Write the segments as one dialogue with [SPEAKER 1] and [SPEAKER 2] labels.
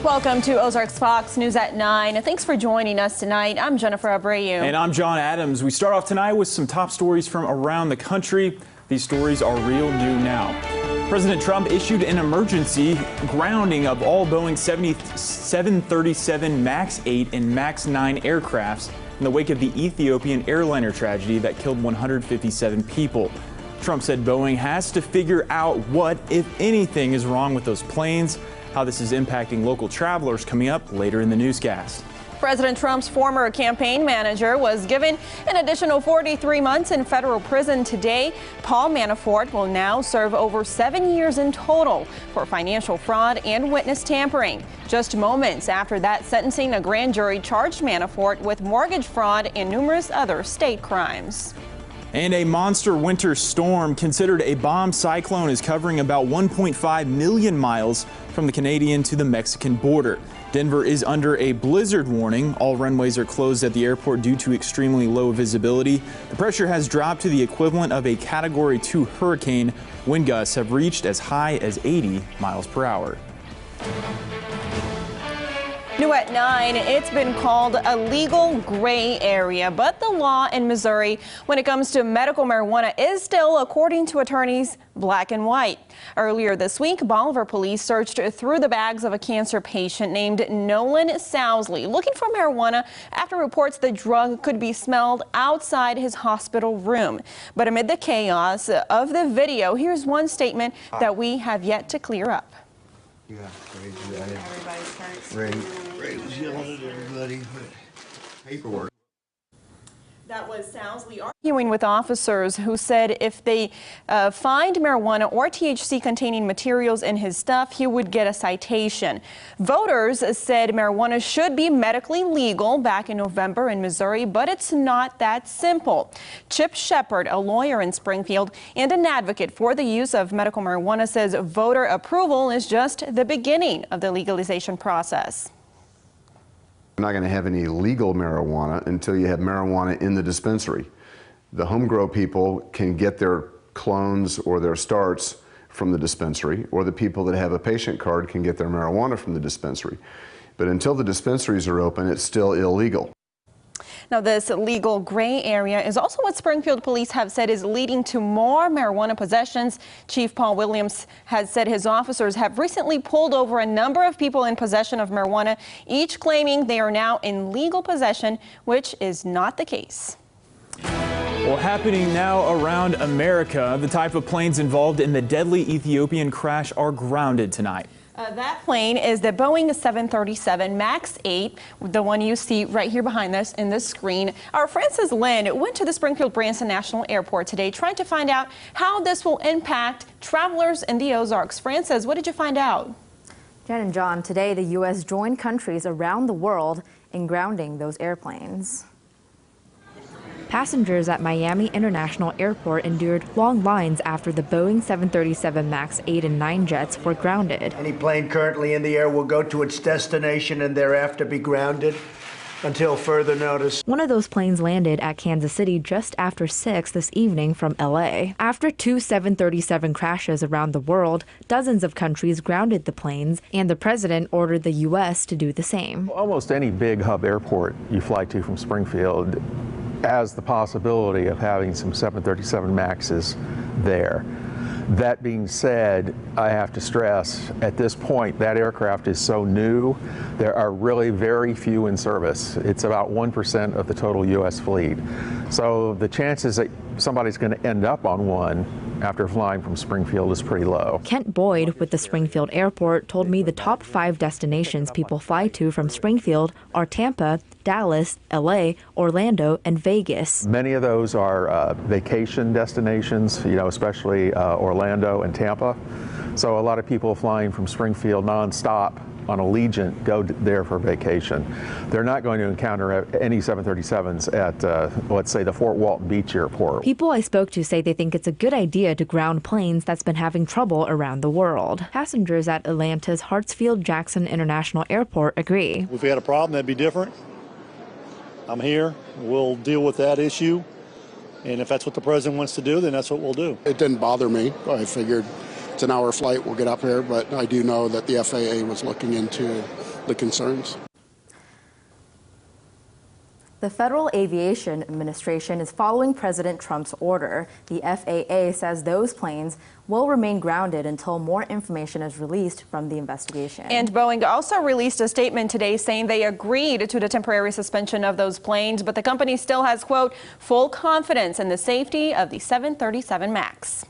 [SPEAKER 1] Welcome to Ozarks Fox News at 9. Thanks for joining us tonight. I'm Jennifer Abreu.
[SPEAKER 2] And I'm John Adams. We start off tonight with some top stories from around the country. These stories are real new now. President Trump issued an emergency grounding of all Boeing 737 MAX 8 and MAX 9 aircrafts in the wake of the Ethiopian airliner tragedy that killed 157 people. Trump said Boeing has to figure out what, if anything, is wrong with those planes. How this is impacting local travelers coming up later in the newscast.
[SPEAKER 1] President Trump's former campaign manager was given an additional 43 months in federal prison today. Paul Manafort will now serve over 7 years in total for financial fraud and witness tampering. Just moments after that sentencing, a grand jury charged Manafort with mortgage fraud and numerous other state crimes.
[SPEAKER 2] And a monster winter storm considered a bomb cyclone is covering about 1.5 million miles from the Canadian to the Mexican border. Denver is under a blizzard warning. All runways are closed at the airport due to extremely low visibility. The pressure has dropped to the equivalent of a Category 2 hurricane. Wind gusts have reached as high as 80 miles per hour.
[SPEAKER 1] New at 9, it's been called a legal gray area, but the law in Missouri when it comes to medical marijuana is still, according to attorneys, black and white. Earlier this week, Bolivar police searched through the bags of a cancer patient named Nolan Sousley, looking for marijuana after reports the drug could be smelled outside his hospital room. But amid the chaos of the video, here's one statement that we have yet to clear up.
[SPEAKER 3] Yeah, everybody starts. Ray was yelling at everybody, but paperwork.
[SPEAKER 1] That was Sousley arguing with officers who said if they find marijuana or THC containing materials in his stuff, he would get a citation. Voters said marijuana should be medically legal back in November in Missouri, but it's not that simple. Chip Shepard, a lawyer in Springfield and an advocate for the use of medical marijuana, says voter approval is just the beginning of the legalization process.
[SPEAKER 4] You're not going to have any legal marijuana until you have marijuana in the dispensary. The home grow people can get their clones or their starts from the dispensary, or the people that have a patient card can get their marijuana from the dispensary. But until the dispensaries are open, it's still illegal.
[SPEAKER 1] Now, this legal gray area is also what Springfield police have said is leading to more marijuana possessions. Chief Paul Williams has said his officers have recently pulled over a number of people in possession of marijuana, each claiming they are now in legal possession, which is not the case.
[SPEAKER 2] Well, happening now around America, the type of planes involved in the deadly Ethiopian crash are grounded tonight.
[SPEAKER 1] That plane is the Boeing 737 MAX 8, the one you see right here behind us in this screen. Our Francis Lynn went to the Springfield-Branson National Airport today trying to find out how this will impact travelers in the Ozarks. Francis, what did you find out?
[SPEAKER 5] Jen and John, today the U.S. joined countries around the world in grounding those airplanes. Passengers at Miami International Airport endured long lines after the Boeing 737 MAX 8 and 9 jets were grounded.
[SPEAKER 6] Any plane currently in the air will go to its destination and thereafter be grounded until further notice.
[SPEAKER 5] One of those planes landed at Kansas City just after 6 this evening from L.A. After 2 737 crashes around the world, dozens of countries grounded the planes, and the president ordered the U.S. to do the same.
[SPEAKER 7] Almost any big hub airport you fly to from Springfield has the possibility of having some 737 MAXs there. That being said, I have to stress, at this point, that aircraft is so new, there are really very few in service. It's about 1% of the total U.S. fleet. So the chances that somebody's going to end up on one after flying from Springfield is pretty low.
[SPEAKER 5] Kent Boyd with the Springfield Airport told me the top 5 destinations people fly to from Springfield are Tampa, Dallas, LA, Orlando, and Vegas.
[SPEAKER 7] Many of those are vacation destinations, especially Orlando and Tampa. So a lot of people flying from Springfield nonstop on Allegiant go there for vacation. They're not going to encounter any 737s at, let's say, the Fort Walton Beach Airport.
[SPEAKER 5] People I spoke to say they think it's a good idea to ground planes that's been having trouble around the world. Passengers at Atlanta's Hartsfield-Jackson International Airport agree.
[SPEAKER 8] If we had a problem, that'd be different. I'm here. We'll deal with that issue. And if that's what the president wants to do, then that's what we'll do.
[SPEAKER 9] It didn't bother me. I figured it's an hour flight, we'll get up here, but I do know that the FAA was looking into the concerns.
[SPEAKER 5] The Federal Aviation Administration is following President Trump's order. The FAA says those planes will remain grounded until more information is released from the investigation.
[SPEAKER 1] And Boeing also released a statement today saying they agreed to the temporary suspension of those planes, but the company still has, quote, full confidence in the safety of the 737 MAX.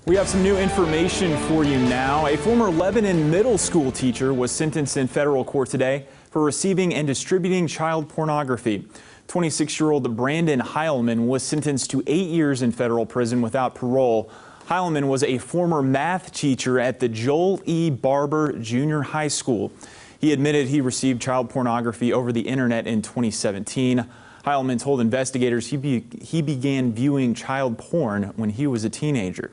[SPEAKER 2] We have some new information for you now. A former Lebanon middle school teacher was sentenced in federal court today for receiving and distributing child pornography. 26-year-old Brandon Heilman was sentenced to 8 years in federal prison without parole. Heilman was a former math teacher at the Joel E. Barber Junior High School. He admitted he received child pornography over the internet in 2017. Heilman told investigators he began viewing child porn when he was a teenager.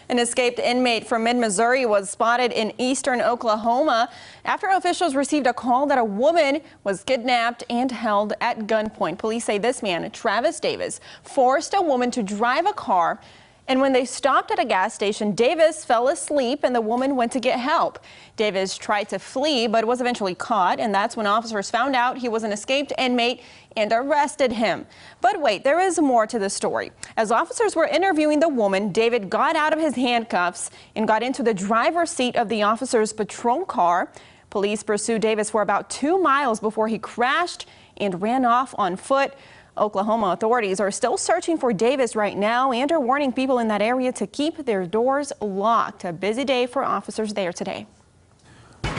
[SPEAKER 1] An escaped inmate from mid-Missouri was spotted in eastern Oklahoma after officials received a call that a woman was kidnapped and held at gunpoint. Police say this man, Travis Davis, forced a woman to drive a car, and when they stopped at a gas station, Davis fell asleep and the woman went to get help. Davis tried to flee but was eventually caught, and that's when officers found out he was an escaped inmate and arrested him. But wait, there is more to the story. As officers were interviewing the woman, David got out of his handcuffs and got into the driver's seat of the officer's patrol car. Police pursued Davis for about 2 miles before he crashed and ran off on foot. Oklahoma authorities are still searching for Davis right now and are warning people in that area to keep their doors locked. A busy day for officers there today.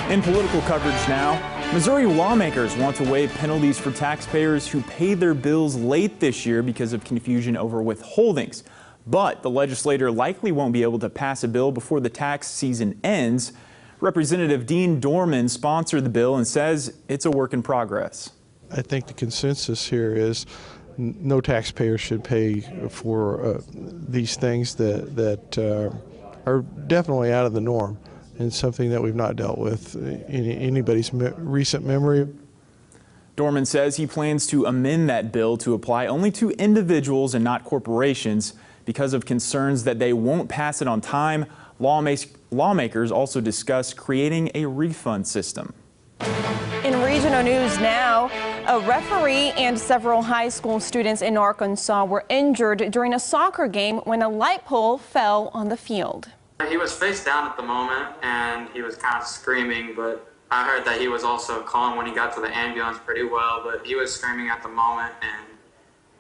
[SPEAKER 2] In political coverage now, Missouri lawmakers want to waive penalties for taxpayers who paid their bills late this year because of confusion over withholdings. But the legislator likely won't be able to pass a bill before the tax season ends. Representative Dean Dorman sponsored the bill and says it's a work in progress.
[SPEAKER 10] I think the consensus here is no taxpayer should pay for these things that are definitely out of the norm and something that we've not dealt with in anybody's recent memory.
[SPEAKER 2] Dorman says he plans to amend that bill to apply only to individuals and not corporations because of concerns that they won't pass it on time. Lawmakers also discuss creating a refund system.
[SPEAKER 1] In regional news now, a referee and several high school students in Arkansas were injured during a soccer game when a light pole fell on the field.
[SPEAKER 11] He was face down at the moment and he was kind of screaming, but I heard that he was also calm when he got to the ambulance pretty well, but he was screaming at the moment, and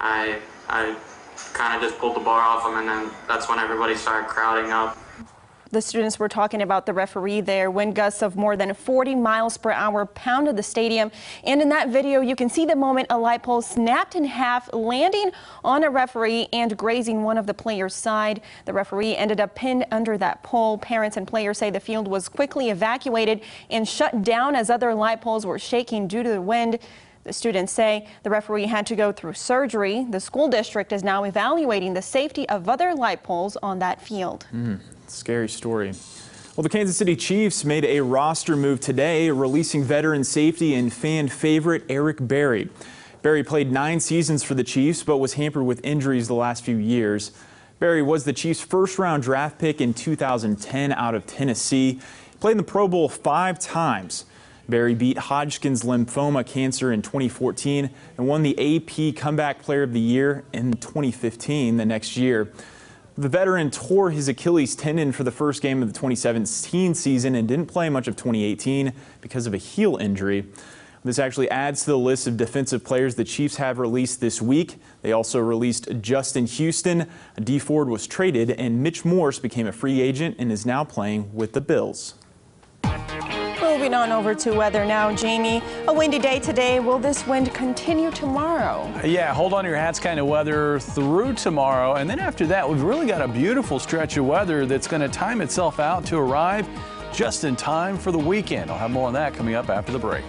[SPEAKER 11] I kind of just pulled the bar off him, and then that's when everybody started crowding up.
[SPEAKER 1] The students were talking about the referee there. Wind gusts of more than 40 miles per hour pounded the stadium. And in that video, you can see the moment a light pole snapped in half, landing on a referee and grazing one of the players' side. The referee ended up pinned under that pole. Parents and players say the field was quickly evacuated and shut down as other light poles were shaking due to the wind. The students say the referee had to go through surgery. The school district is now evaluating the safety of other light poles on that field.
[SPEAKER 2] Scary story. Well, the Kansas City Chiefs made a roster move today, releasing veteran safety and fan favorite Eric Berry. Berry played 9 seasons for the Chiefs, but was hampered with injuries the last few years. Berry was the Chiefs' first-round draft pick in 2010 out of Tennessee. He played in the Pro Bowl 5 times. Berry beat Hodgkin's lymphoma cancer in 2014 and won the AP Comeback Player of the Year in 2015 the next year. The veteran tore his Achilles tendon for the first game of the 2017 season and didn't play much of 2018 because of a heel injury. This actually adds to the list of defensive players the Chiefs have released this week. They also released Justin Houston. Dee Ford was traded, and Mitch Morse became a free agent and is now playing with the Bills.
[SPEAKER 1] Moving on over to weather now, Jamie. A windy day today. Will this wind continue tomorrow?
[SPEAKER 12] Yeah, hold on to your hats kind of weather through tomorrow. And then after that, we've really got a beautiful stretch of weather that's going to time itself out to arrive just in time for the weekend. I'll have more on that coming up after the break.